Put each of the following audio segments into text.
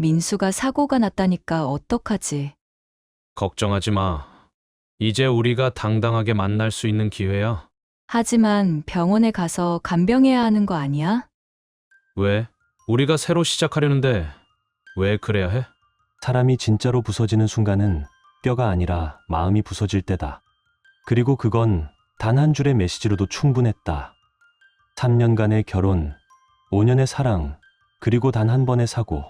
민수가 사고가 났다니까 어떡하지? 걱정하지 마. 이제 우리가 당당하게 만날 수 있는 기회야. 하지만 병원에 가서 간병해야 하는 거 아니야? 왜? 우리가 새로 시작하려는데 왜 그래야 해? 사람이 진짜로 부서지는 순간은 뼈가 아니라 마음이 부서질 때다. 그리고 그건 단 한 줄의 메시지로도 충분했다. 3년간의 결혼, 5년의 사랑, 그리고 단 한 번의 사고.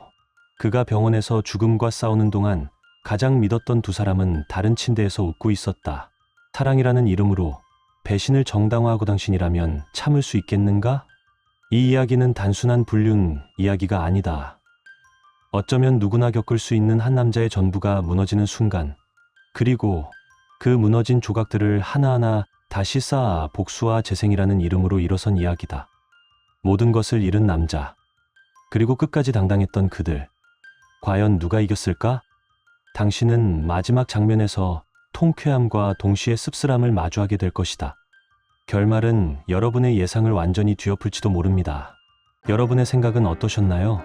그가 병원에서 죽음과 싸우는 동안 가장 믿었던 두 사람은 다른 침대에서 웃고 있었다. 사랑이라는 이름으로 배신을 정당화하고 당신이라면 참을 수 있겠는가? 이 이야기는 단순한 불륜 이야기가 아니다. 어쩌면 누구나 겪을 수 있는 한 남자의 전부가 무너지는 순간, 그리고 그 무너진 조각들을 하나하나 다시 쌓아 복수와 재생이라는 이름으로 일어선 이야기다. 모든 것을 잃은 남자, 그리고 끝까지 당당했던 그들. 과연 누가 이겼을까? 당신은 마지막 장면에서 통쾌함과 동시에 씁쓸함을 마주하게 될 것이다. 결말은 여러분의 예상을 완전히 뒤엎을지도 모릅니다. 여러분의 생각은 어떠셨나요?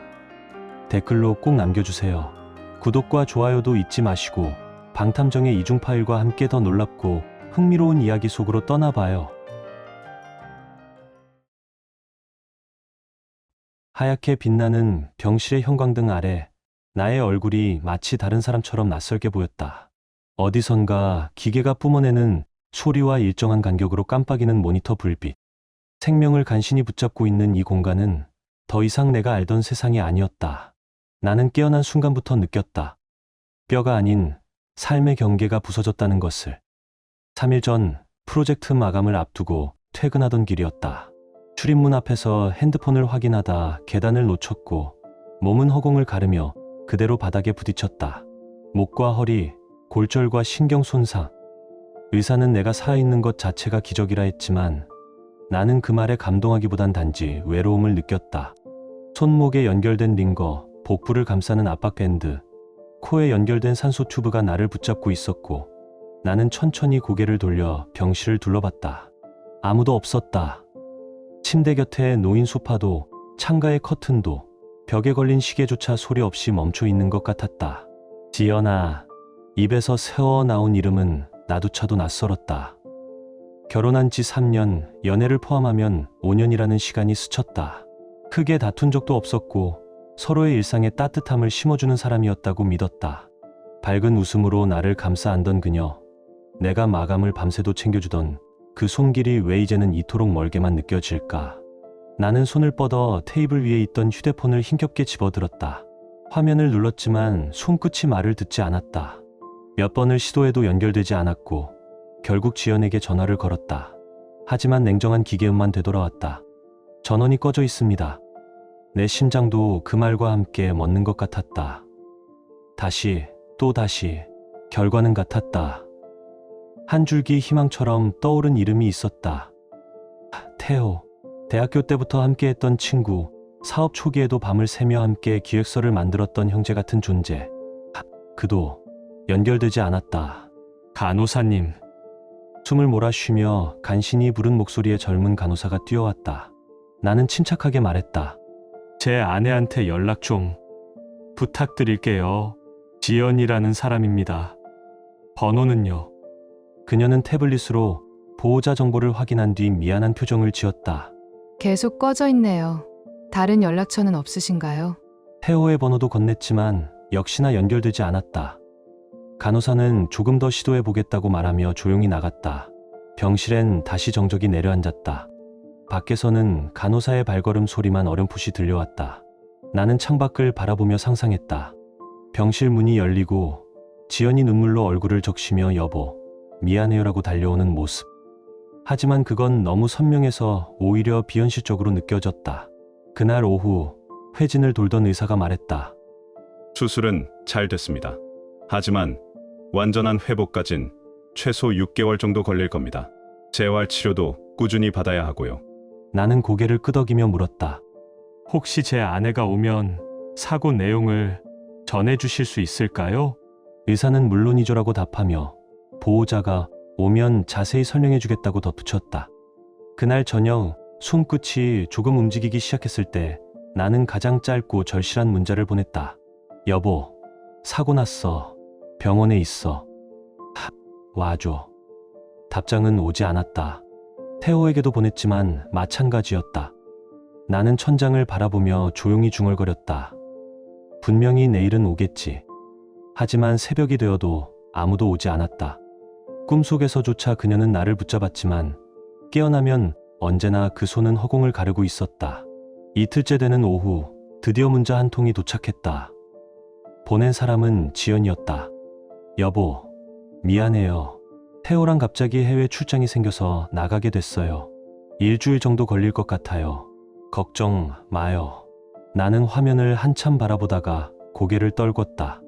댓글로 꼭 남겨주세요. 구독과 좋아요도 잊지 마시고 방탐정의 이중 파일과 함께 더 놀랍고 흥미로운 이야기 속으로 떠나봐요. 하얗게 빛나는 병실의 형광등 아래 나의 얼굴이 마치 다른 사람처럼 낯설게 보였다. 어디선가 기계가 뿜어내는 소리와 일정한 간격으로 깜빡이는 모니터 불빛. 생명을 간신히 붙잡고 있는 이 공간은 더 이상 내가 알던 세상이 아니었다. 나는 깨어난 순간부터 느꼈다. 뼈가 아닌 삶의 경계가 부서졌다는 것을. 3일 전 프로젝트 마감을 앞두고 퇴근하던 길이었다. 출입문 앞에서 핸드폰을 확인하다 계단을 놓쳤고 몸은 허공을 가르며 그대로 바닥에 부딪혔다. 목과 허리, 골절과 신경 손상. 의사는 내가 살아있는 것 자체가 기적이라 했지만 나는 그 말에 감동하기보단 단지 외로움을 느꼈다. 손목에 연결된 링거, 복부를 감싸는 압박밴드, 코에 연결된 산소 튜브가 나를 붙잡고 있었고 나는 천천히 고개를 돌려 병실을 둘러봤다. 아무도 없었다. 침대 곁에 놓인 소파도, 창가의 커튼도, 벽에 걸린 시계조차 소리 없이 멈춰 있는 것 같았다. 지연아. 입에서 새어나온 이름은 나조차도 낯설었다. 결혼한 지 3년, 연애를 포함하면 5년이라는 시간이 스쳤다. 크게 다툰 적도 없었고 서로의 일상에 따뜻함을 심어주는 사람이었다고 믿었다. 밝은 웃음으로 나를 감싸 안던 그녀. 내가 마감을 밤새도 챙겨주던 그 손길이 왜 이제는 이토록 멀게만 느껴질까? 나는 손을 뻗어 테이블 위에 있던 휴대폰을 힘겹게 집어들었다. 화면을 눌렀지만 손끝이 말을 듣지 않았다. 몇 번을 시도해도 연결되지 않았고 결국 지연에게 전화를 걸었다. 하지만 냉정한 기계음만 되돌아왔다. 전원이 꺼져 있습니다. 내 심장도 그 말과 함께 멎는 것 같았다. 다시, 또 다시, 결과는 같았다. 한 줄기 희망처럼 떠오른 이름이 있었다. 태호. 대학교 때부터 함께했던 친구, 사업 초기에도 밤을 새며 함께 기획서를 만들었던 형제 같은 존재. 그도 연결되지 않았다. 간호사님. 숨을 몰아쉬며 간신히 부른 목소리의 젊은 간호사가 뛰어왔다. 나는 침착하게 말했다. 제 아내한테 연락 좀 부탁드릴게요. 지연이라는 사람입니다. 번호는요? 그녀는 태블릿으로 보호자 정보를 확인한 뒤 미안한 표정을 지었다. 계속 꺼져 있네요. 다른 연락처는 없으신가요? 태호의 번호도 건넸지만 역시나 연결되지 않았다. 간호사는 조금 더 시도해보겠다고 말하며 조용히 나갔다. 병실엔 다시 정적이 내려앉았다. 밖에서는 간호사의 발걸음 소리만 어렴풋이 들려왔다. 나는 창밖을 바라보며 상상했다. 병실 문이 열리고 지연이 눈물로 얼굴을 적시며 여보, 미안해요라고 달려오는 모습. 하지만 그건 너무 선명해서 오히려 비현실적으로 느껴졌다. 그날 오후 회진을 돌던 의사가 말했다. 수술은 잘 됐습니다. 하지만 완전한 회복까진 최소 6개월 정도 걸릴 겁니다. 재활 치료도 꾸준히 받아야 하고요. 나는 고개를 끄덕이며 물었다. 혹시 제 아내가 오면 사고 내용을 전해주실 수 있을까요? 의사는 물론이죠라고 답하며 보호자가 오면 자세히 설명해주겠다고 덧붙였다. 그날 저녁 손끝이 조금 움직이기 시작했을 때 나는 가장 짧고 절실한 문자를 보냈다. 여보, 사고 났어. 병원에 있어. 와줘. 답장은 오지 않았다. 태호에게도 보냈지만 마찬가지였다. 나는 천장을 바라보며 조용히 중얼거렸다. 분명히 내일은 오겠지. 하지만 새벽이 되어도 아무도 오지 않았다. 꿈속에서조차 그녀는 나를 붙잡았지만 깨어나면 언제나 그 손은 허공을 가르고 있었다. 이틀째 되는 오후, 드디어 문자 한 통이 도착했다. 보낸 사람은 지연이었다. 여보, 미안해요. 태호랑 갑자기 해외 출장이 생겨서 나가게 됐어요. 일주일 정도 걸릴 것 같아요. 걱정 마요. 나는 화면을 한참 바라보다가 고개를 떨궜다.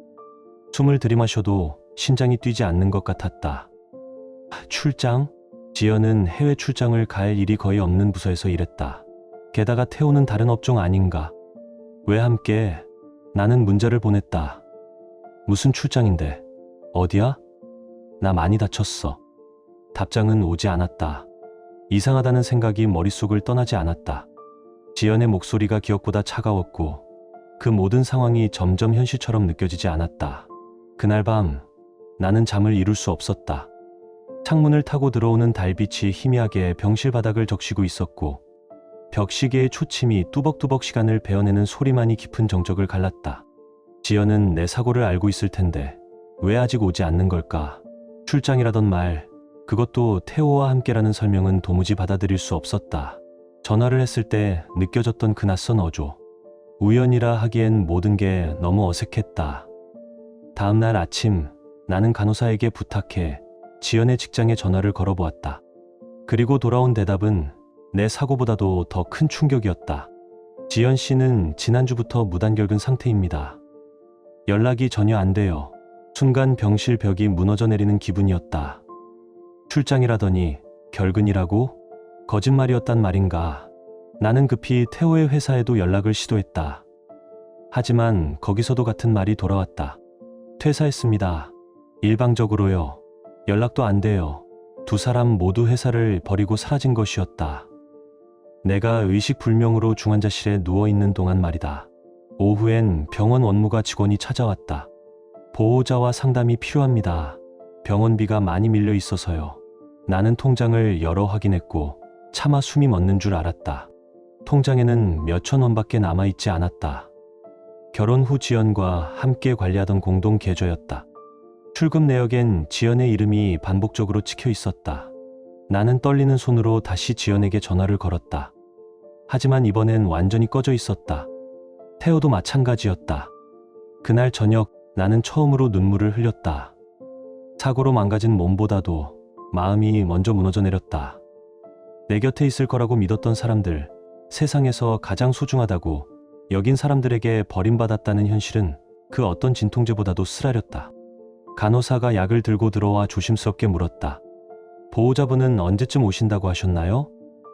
숨을 들이마셔도 심장이 뛰지 않는 것 같았다. 출장? 지연은 해외 출장을 갈 일이 거의 없는 부서에서 일했다. 게다가 태호는 다른 업종 아닌가? 왜 함께? 나는 문자를 보냈다. 무슨 출장인데? 어디야? 나 많이 다쳤어. 답장은 오지 않았다. 이상하다는 생각이 머릿속을 떠나지 않았다. 지연의 목소리가 기억보다 차가웠고 그 모든 상황이 점점 현실처럼 느껴지지 않았다. 그날 밤 나는 잠을 이룰 수 없었다. 창문을 타고 들어오는 달빛이 희미하게 병실 바닥을 적시고 있었고 벽시계의 초침이 뚜벅뚜벅 시간을 베어내는 소리만이 깊은 정적을 갈랐다. 지연은 내 사고를 알고 있을 텐데 왜 아직 오지 않는 걸까? 출장이라던 말, 그것도 태호와 함께라는 설명은 도무지 받아들일 수 없었다. 전화를 했을 때 느껴졌던 그 낯선 어조. 우연이라 하기엔 모든 게 너무 어색했다. 다음 날 아침 나는 간호사에게 부탁해 지연의 직장에 전화를 걸어보았다. 그리고 돌아온 대답은 내 사고보다도 더 큰 충격이었다. 지연 씨는 지난주부터 무단결근 상태입니다. 연락이 전혀 안 돼요. 순간 병실 벽이 무너져 내리는 기분이었다. 출장이라더니 결근이라고? 거짓말이었단 말인가? 나는 급히 태호의 회사에도 연락을 시도했다. 하지만 거기서도 같은 말이 돌아왔다. 퇴사했습니다. 일방적으로요. 연락도 안 돼요. 두 사람 모두 회사를 버리고 사라진 것이었다. 내가 의식불명으로 중환자실에 누워있는 동안 말이다. 오후엔 병원 원무과 직원이 찾아왔다. 보호자와 상담이 필요합니다. 병원비가 많이 밀려 있어서요. 나는 통장을 열어 확인했고 차마 숨이 멎는 줄 알았다. 통장에는 몇천 원밖에 남아있지 않았다. 결혼 후 지연과 함께 관리하던 공동 계좌였다. 출금 내역엔 지연의 이름이 반복적으로 찍혀 있었다. 나는 떨리는 손으로 다시 지연에게 전화를 걸었다. 하지만 이번엔 완전히 꺼져 있었다. 태호도 마찬가지였다. 그날 저녁 나는 처음으로 눈물을 흘렸다. 사고로 망가진 몸보다도 마음이 먼저 무너져 내렸다. 내 곁에 있을 거라고 믿었던 사람들, 세상에서 가장 소중하다고 여긴 사람들에게 버림받았다는 현실은 그 어떤 진통제보다도 쓰라렸다. 간호사가 약을 들고 들어와 조심스럽게 물었다. 보호자분은 언제쯤 오신다고 하셨나요?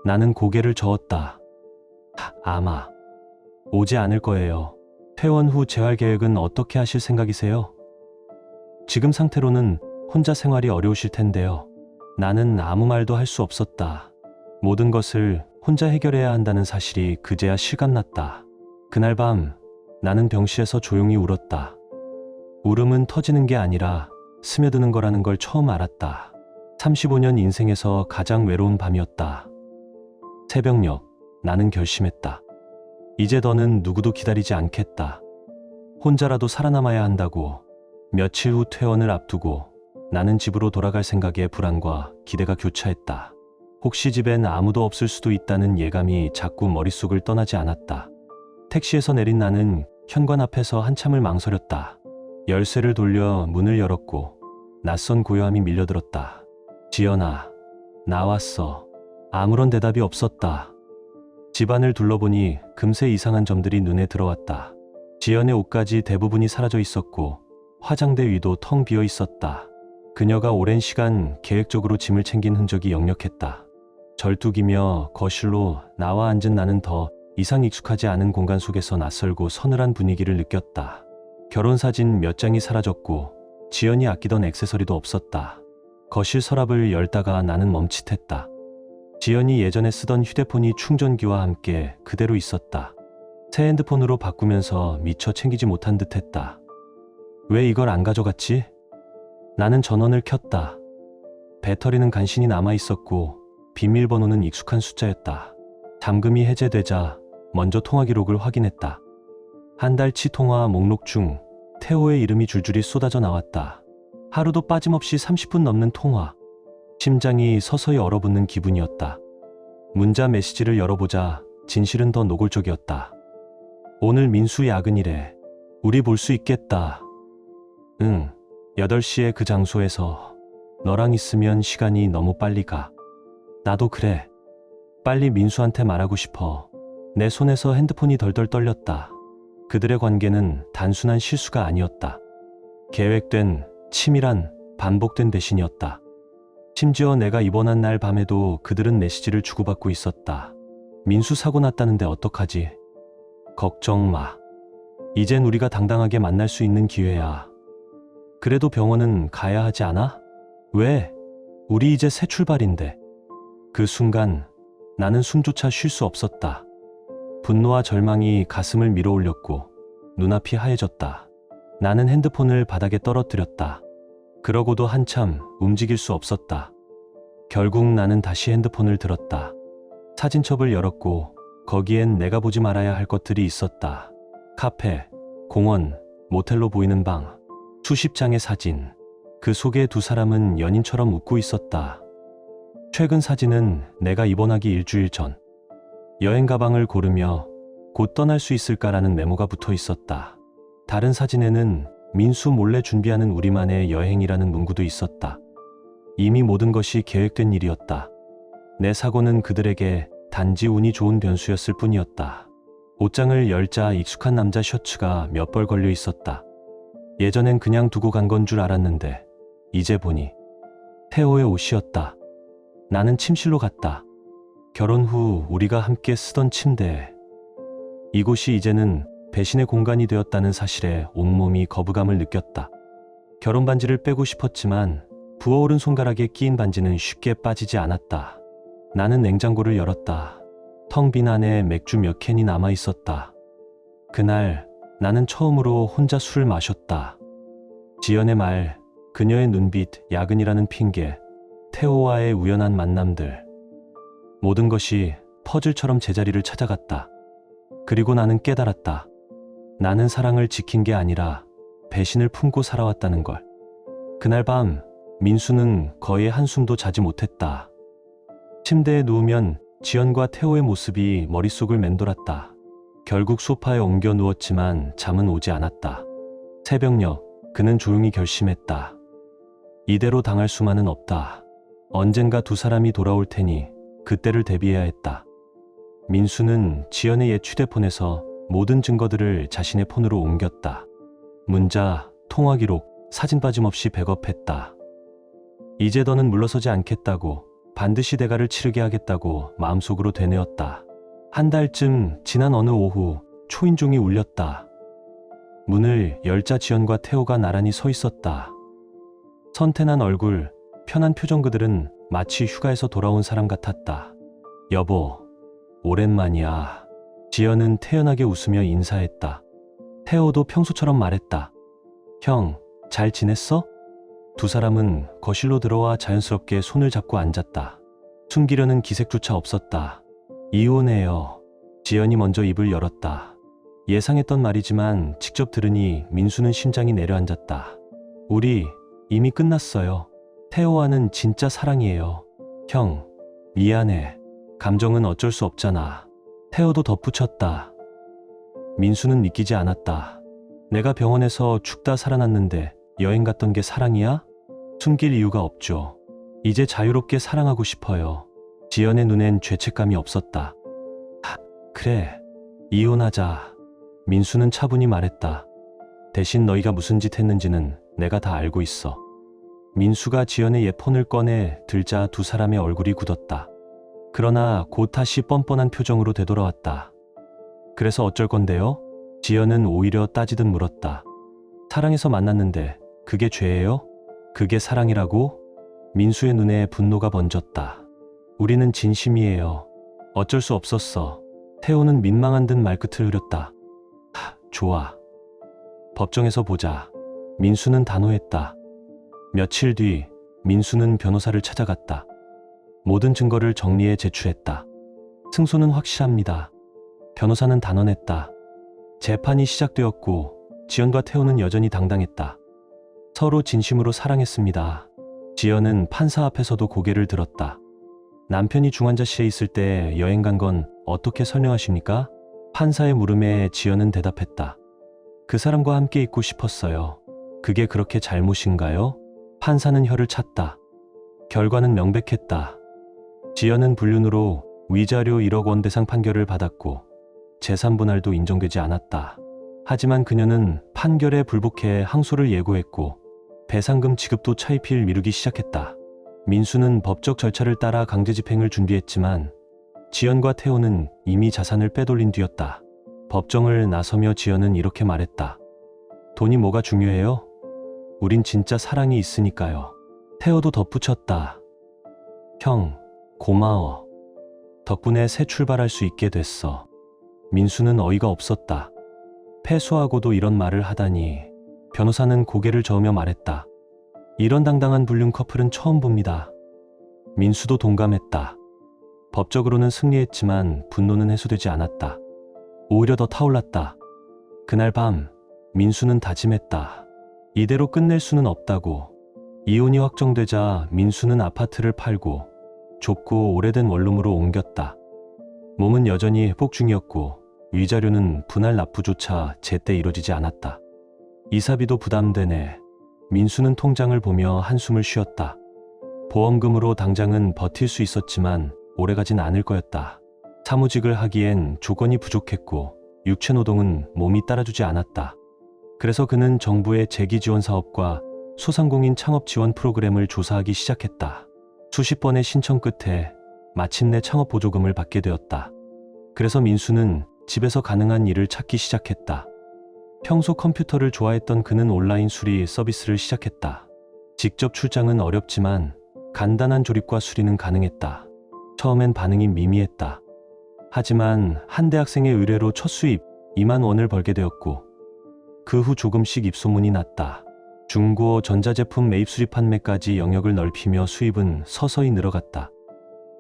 나는 고개를 저었다. 아마 오지 않을 거예요. 퇴원 후 재활 계획은 어떻게 하실 생각이세요? 지금 상태로는 혼자 생활이 어려우실 텐데요. 나는 아무 말도 할 수 없었다. 모든 것을 혼자 해결해야 한다는 사실이 그제야 실감났다. 그날 밤 나는 병실에서 조용히 울었다. 울음은 터지는 게 아니라 스며드는 거라는 걸 처음 알았다. 35년 인생에서 가장 외로운 밤이었다. 새벽녘 나는 결심했다. 이제 더는 누구도 기다리지 않겠다. 혼자라도 살아남아야 한다고. 며칠 후 퇴원을 앞두고 나는 집으로 돌아갈 생각에 불안과 기대가 교차했다. 혹시 집엔 아무도 없을 수도 있다는 예감이 자꾸 머릿속을 떠나지 않았다. 택시에서 내린 나는 현관 앞에서 한참을 망설였다. 열쇠를 돌려 문을 열었고 낯선 고요함이 밀려들었다. 지연아, 나왔어. 아무런 대답이 없었다. 집안을 둘러보니 금세 이상한 점들이 눈에 들어왔다. 지연의 옷까지 대부분이 사라져 있었고 화장대 위도 텅 비어 있었다. 그녀가 오랜 시간 계획적으로 짐을 챙긴 흔적이 역력했다. 절뚝이며 거실로 나와 앉은 나는 더 이상 익숙하지 않은 공간 속에서 낯설고 서늘한 분위기를 느꼈다. 결혼사진 몇 장이 사라졌고 지연이 아끼던 액세서리도 없었다. 거실 서랍을 열다가 나는 멈칫했다. 지연이 예전에 쓰던 휴대폰이 충전기와 함께 그대로 있었다. 새 핸드폰으로 바꾸면서 미처 챙기지 못한 듯 했다. 왜 이걸 안 가져갔지? 나는 전원을 켰다. 배터리는 간신히 남아 있었고 비밀번호는 익숙한 숫자였다. 잠금이 해제되자 먼저 통화 기록을 확인했다. 한 달치 통화 목록 중 태호의 이름이 줄줄이 쏟아져 나왔다. 하루도 빠짐없이 30분 넘는 통화. 심장이 서서히 얼어붙는 기분이었다. 문자 메시지를 열어보자 진실은 더 노골적이었다. 오늘 민수 야근이래. 우리 볼 수 있겠다. 응, 8시에 그 장소에서. 너랑 있으면 시간이 너무 빨리 가. 나도 그래. 빨리 민수한테 말하고 싶어. 내 손에서 핸드폰이 덜덜 떨렸다. 그들의 관계는 단순한 실수가 아니었다. 계획된, 치밀한, 반복된 배신이었다. 심지어 내가 입원한 날 밤에도 그들은 메시지를 주고받고 있었다. 민수 사고 났다는데 어떡하지? 걱정 마. 이젠 우리가 당당하게 만날 수 있는 기회야. 그래도 병원은 가야 하지 않아? 왜? 우리 이제 새 출발인데. 그 순간 나는 숨조차 쉴 수 없었다. 분노와 절망이 가슴을 밀어올렸고 눈앞이 하얘졌다. 나는 핸드폰을 바닥에 떨어뜨렸다. 그러고도 한참 움직일 수 없었다. 결국 나는 다시 핸드폰을 들었다. 사진첩을 열었고 거기엔 내가 보지 말아야 할 것들이 있었다. 카페, 공원, 모텔로 보이는 방, 수십 장의 사진. 그 속에 두 사람은 연인처럼 웃고 있었다. 최근 사진은 내가 입원하기 일주일 전. 여행 가방을 고르며 곧 떠날 수 있을까라는 메모가 붙어 있었다. 다른 사진에는 민수 몰래 준비하는 우리만의 여행이라는 문구도 있었다. 이미 모든 것이 계획된 일이었다. 내 사고는 그들에게 단지 운이 좋은 변수였을 뿐이었다. 옷장을 열자 익숙한 남자 셔츠가 몇 벌 걸려 있었다. 예전엔 그냥 두고 간 건 줄 알았는데 이제 보니 태호의 옷이었다. 나는 침실로 갔다. 결혼 후 우리가 함께 쓰던 침대. 이곳이 이제는 배신의 공간이 되었다는 사실에 온몸이 거부감을 느꼈다. 결혼 반지를 빼고 싶었지만 부어오른 손가락에 끼인 반지는 쉽게 빠지지 않았다. 나는 냉장고를 열었다. 텅 빈 안에 맥주 몇 캔이 남아 있었다. 그날 나는 처음으로 혼자 술을 마셨다. 지연의 말, 그녀의 눈빛, 야근이라는 핑계, 태호와의 우연한 만남들. 모든 것이 퍼즐처럼 제자리를 찾아갔다. 그리고 나는 깨달았다. 나는 사랑을 지킨 게 아니라 배신을 품고 살아왔다는 걸. 그날 밤 민수는 거의 한숨도 자지 못했다. 침대에 누우면 지연과 태호의 모습이 머릿속을 맴돌았다. 결국 소파에 옮겨 누웠지만 잠은 오지 않았다. 새벽녘 그는 조용히 결심했다. 이대로 당할 수만은 없다. 언젠가 두 사람이 돌아올 테니 그때를 대비해야 했다. 민수는 지연의 옛 휴대폰에서 모든 증거들을 자신의 폰으로 옮겼다. 문자, 통화 기록, 사진 빠짐없이 백업했다. 이제 더는 물러서지 않겠다고, 반드시 대가를 치르게 하겠다고 마음속으로 되뇌었다. 한 달쯤 지난 어느 오후 초인종이 울렸다. 문을 열자 지연과 태호가 나란히 서 있었다. 선태난 얼굴, 편한 표정. 그들은 마치 휴가에서 돌아온 사람 같았다. 여보, 오랜만이야. 지연은 태연하게 웃으며 인사했다. 태호도 평소처럼 말했다. 형, 잘 지냈어? 두 사람은 거실로 들어와 자연스럽게 손을 잡고 앉았다. 숨기려는 기색조차 없었다. 이혼해요. 지연이 먼저 입을 열었다. 예상했던 말이지만 직접 들으니 민수는 심장이 내려앉았다. 우리 이미 끝났어요. 태호와는 진짜 사랑이에요. 형, 미안해. 감정은 어쩔 수 없잖아. 태호도 덧붙였다. 민수는 믿기지 않았다. 내가 병원에서 죽다 살아났는데 여행 갔던 게 사랑이야? 숨길 이유가 없죠. 이제 자유롭게 사랑하고 싶어요. 지연의 눈엔 죄책감이 없었다. 그래, 이혼하자. 민수는 차분히 말했다. 대신 너희가 무슨 짓 했는지는 내가 다 알고 있어. 민수가 지연의 옛 폰을 꺼내 들자 두 사람의 얼굴이 굳었다. 그러나 곧 다시 뻔뻔한 표정으로 되돌아왔다. 그래서 어쩔 건데요? 지연은 오히려 따지듯 물었다. 사랑해서 만났는데 그게 죄예요? 그게 사랑이라고? 민수의 눈에 분노가 번졌다. 우리는 진심이에요. 어쩔 수 없었어. 태호는 민망한 듯 말끝을 흐렸다. 좋아. 법정에서 보자. 민수는 단호했다. 며칠 뒤 민수는 변호사를 찾아갔다. 모든 증거를 정리해 제출했다. 승소는 확실합니다. 변호사는 단언했다. 재판이 시작되었고 지연과 태호는 여전히 당당했다. 서로 진심으로 사랑했습니다. 지연은 판사 앞에서도 고개를 들었다. 남편이 중환자실에 있을 때 여행 간 건 어떻게 설명하십니까? 판사의 물음에 지연은 대답했다. 그 사람과 함께 있고 싶었어요. 그게 그렇게 잘못인가요? 판사는 혀를 찼다. 결과는 명백했다. 지연은 불륜으로 위자료 1억 원 배상 판결을 받았고 재산분할도 인정되지 않았다. 하지만 그녀는 판결에 불복해 항소를 예고했고 배상금 지급도 차일피일 미루기 시작했다. 민수는 법적 절차를 따라 강제집행을 준비했지만 지연과 태호는 이미 자산을 빼돌린 뒤였다. 법정을 나서며 지연은 이렇게 말했다. 돈이 뭐가 중요해요? 우린 진짜 사랑이 있으니까요. 태호도 덧붙였다. 형, 고마워. 덕분에 새 출발할 수 있게 됐어. 민수는 어이가 없었다. 패소하고도 이런 말을 하다니. 변호사는 고개를 저으며 말했다. 이런 당당한 불륜 커플은 처음 봅니다. 민수도 동감했다. 법적으로는 승리했지만 분노는 해소되지 않았다. 오히려 더 타올랐다. 그날 밤 민수는 다짐했다. 이대로 끝낼 수는 없다고. 이혼이 확정되자 민수는 아파트를 팔고 좁고 오래된 원룸으로 옮겼다. 몸은 여전히 회복 중이었고 위자료는 분할 납부조차 제때 이루어지지 않았다. 이사비도 부담되네. 민수는 통장을 보며 한숨을 쉬었다. 보험금으로 당장은 버틸 수 있었지만 오래가진 않을 거였다. 사무직을 하기엔 조건이 부족했고 육체노동은 몸이 따라주지 않았다. 그래서 그는 정부의 재기지원 사업과 소상공인 창업 지원 프로그램을 조사하기 시작했다. 수십 번의 신청 끝에 마침내 창업 보조금을 받게 되었다. 그래서 민수는 집에서 가능한 일을 찾기 시작했다. 평소 컴퓨터를 좋아했던 그는 온라인 수리 서비스를 시작했다. 직접 출장은 어렵지만 간단한 조립과 수리는 가능했다. 처음엔 반응이 미미했다. 하지만 한 대학생의 의뢰로 첫 수입 2만 원을 벌게 되었고 그 후 조금씩 입소문이 났다. 중고 전자제품 매입 수리 판매까지 영역을 넓히며 수입은 서서히 늘어갔다.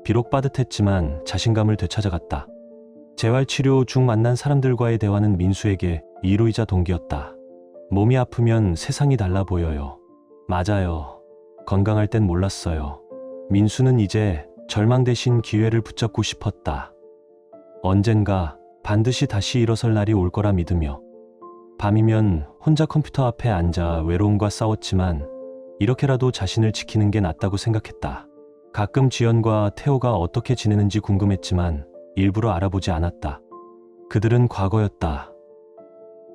비록 빠듯했지만 자신감을 되찾아갔다. 재활치료 중 만난 사람들과의 대화는 민수에게 위로이자 동기였다. 몸이 아프면 세상이 달라 보여요. 맞아요. 건강할 땐 몰랐어요. 민수는 이제 절망 대신 기회를 붙잡고 싶었다. 언젠가 반드시 다시 일어설 날이 올 거라 믿으며. 밤이면 혼자 컴퓨터 앞에 앉아 외로움과 싸웠지만 이렇게라도 자신을 지키는 게 낫다고 생각했다. 가끔 지연과 태호가 어떻게 지내는지 궁금했지만 일부러 알아보지 않았다. 그들은 과거였다.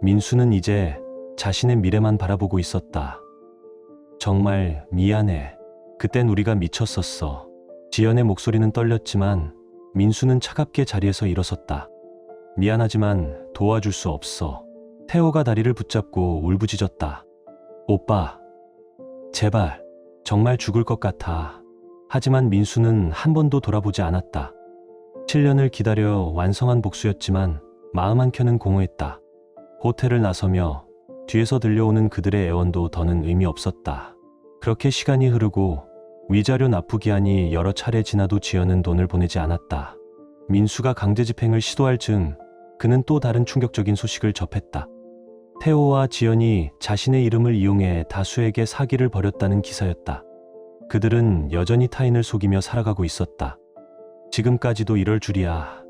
민수는 이제 자신의 미래만 바라보고 있었다. 정말 미안해. 그땐 우리가 미쳤었어. 지연의 목소리는 떨렸지만 민수는 차갑게 자리에서 일어섰다. 미안하지만 도와줄 수 없어. 태호가 다리를 붙잡고 울부짖었다. 오빠, 제발, 정말 죽을 것 같아. 하지만 민수는 한 번도 돌아보지 않았다. 7년을 기다려 완성한 복수였지만 마음 한켠은 공허했다. 호텔을 나서며 뒤에서 들려오는 그들의 애원도 더는 의미 없었다. 그렇게 시간이 흐르고 위자료 납부 기한이 여러 차례 지나도 지연은 돈을 보내지 않았다. 민수가 강제집행을 시도할 즈음 그는 또 다른 충격적인 소식을 접했다. 태호와 지연이 자신의 이름을 이용해 다수에게 사기를 벌였다는 기사였다. 그들은 여전히 타인을 속이며 살아가고 있었다. 지금까지도 이럴 줄이야.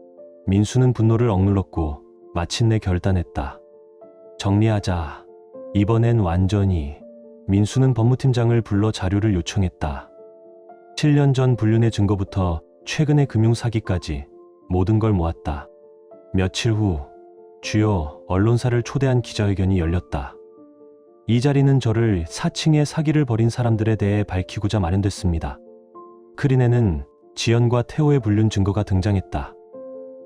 민수는 분노를 억눌렀고 마침내 결단했다. 정리하자. 이번엔 완전히. 민수는 법무팀장을 불러 자료를 요청했다. 7년 전 불륜의 증거부터 최근의 금융사기까지 모든 걸 모았다. 며칠 후 주요 언론사를 초대한 기자회견이 열렸다. 이 자리는 저를 4층에 사기를 벌인 사람들에 대해 밝히고자 마련됐습니다. 크린에는 지연과 태호의 불륜 증거가 등장했다.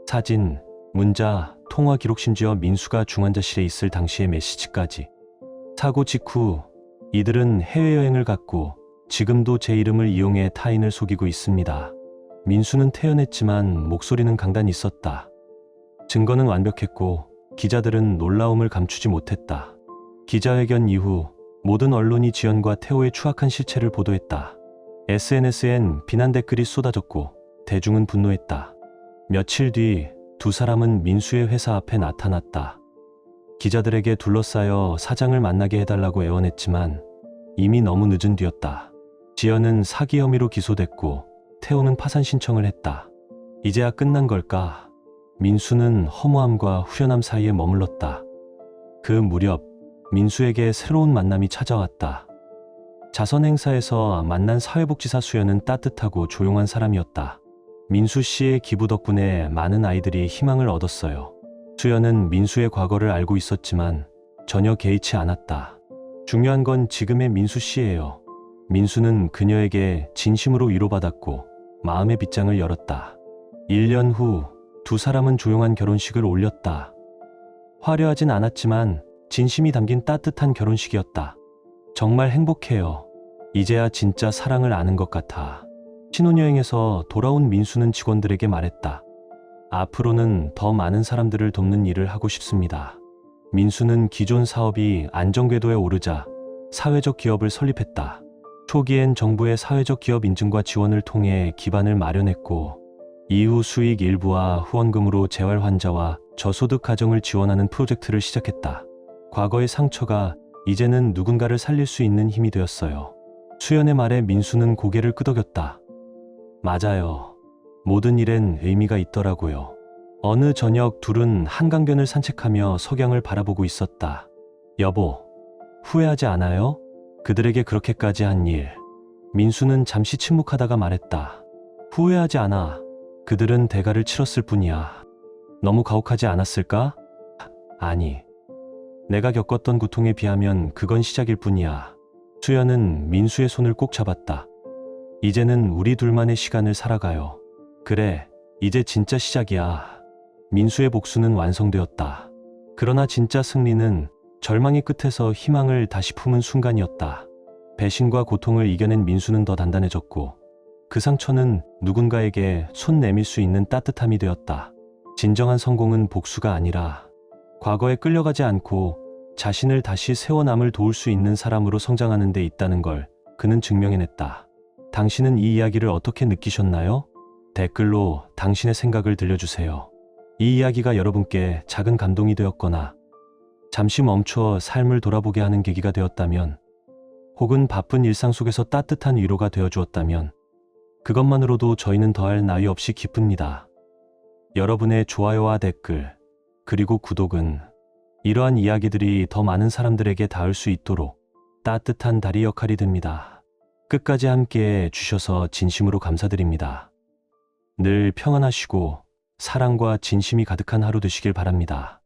사진, 문자, 통화 기록 심지어 민수가 중환자실에 있을 당시의 메시지까지. 사고 직후 이들은 해외여행을 갔고 지금도 제 이름을 이용해 타인을 속이고 있습니다. 민수는 태연했지만 목소리는 강단이 있었다. 증거는 완벽했고 기자들은 놀라움을 감추지 못했다. 기자회견 이후 모든 언론이 지연과 태호의 추악한 실체를 보도했다. SNS엔 비난 댓글이 쏟아졌고 대중은 분노했다. 며칠 뒤 두 사람은 민수의 회사 앞에 나타났다. 기자들에게 둘러싸여 사장을 만나게 해달라고 애원했지만 이미 너무 늦은 뒤였다. 지연은 사기 혐의로 기소됐고 태호는 파산 신청을 했다. 이제야 끝난 걸까? 민수는 허무함과 후련함 사이에 머물렀다. 그 무렵 민수에게 새로운 만남이 찾아왔다. 자선 행사에서 만난 사회복지사 수연은 따뜻하고 조용한 사람이었다. 민수 씨의 기부 덕분에 많은 아이들이 희망을 얻었어요. 수연은 민수의 과거를 알고 있었지만 전혀 개의치 않았다. 중요한 건 지금의 민수 씨예요. 민수는 그녀에게 진심으로 위로받았고 마음의 빗장을 열었다. 1년 후 두 사람은 조용한 결혼식을 올렸다. 화려하진 않았지만 진심이 담긴 따뜻한 결혼식이었다. 정말 행복해요. 이제야 진짜 사랑을 아는 것 같아. 신혼여행에서 돌아온 민수는 직원들에게 말했다. 앞으로는 더 많은 사람들을 돕는 일을 하고 싶습니다. 민수는 기존 사업이 안정궤도에 오르자 사회적 기업을 설립했다. 초기엔 정부의 사회적 기업 인증과 지원을 통해 기반을 마련했고 이후 수익 일부와 후원금으로 재활 환자와 저소득 가정을 지원하는 프로젝트를 시작했다. 과거의 상처가 이제는 누군가를 살릴 수 있는 힘이 되었어요. 수연의 말에 민수는 고개를 끄덕였다. 맞아요. 모든 일엔 의미가 있더라고요. 어느 저녁 둘은 한강변을 산책하며 석양을 바라보고 있었다. 여보, 후회하지 않아요? 그들에게 그렇게까지 한 일. 민수는 잠시 침묵하다가 말했다. 후회하지 않아. 그들은 대가를 치렀을 뿐이야. 너무 가혹하지 않았을까? 아니. 내가 겪었던 고통에 비하면 그건 시작일 뿐이야. 수연은 민수의 손을 꼭 잡았다. 이제는 우리 둘만의 시간을 살아가요. 그래, 이제 진짜 시작이야. 민수의 복수는 완성되었다. 그러나 진짜 승리는 절망의 끝에서 희망을 다시 품은 순간이었다. 배신과 고통을 이겨낸 민수는 더 단단해졌고 그 상처는 누군가에게 손 내밀 수 있는 따뜻함이 되었다. 진정한 성공은 복수가 아니라 과거에 끌려가지 않고 자신을 다시 세워남을 도울 수 있는 사람으로 성장하는 데 있다는 걸 그는 증명해냈다. 당신은 이 이야기를 어떻게 느끼셨나요? 댓글로 당신의 생각을 들려주세요. 이 이야기가 여러분께 작은 감동이 되었거나 잠시 멈춰 삶을 돌아보게 하는 계기가 되었다면 혹은 바쁜 일상 속에서 따뜻한 위로가 되어주었다면 그것만으로도 저희는 더할 나위 없이 기쁩니다. 여러분의 좋아요와 댓글 그리고 구독은 이러한 이야기들이 더 많은 사람들에게 닿을 수 있도록 따뜻한 다리 역할이 됩니다. 끝까지 함께해 주셔서 진심으로 감사드립니다. 늘 평안하시고 사랑과 진심이 가득한 하루 되시길 바랍니다.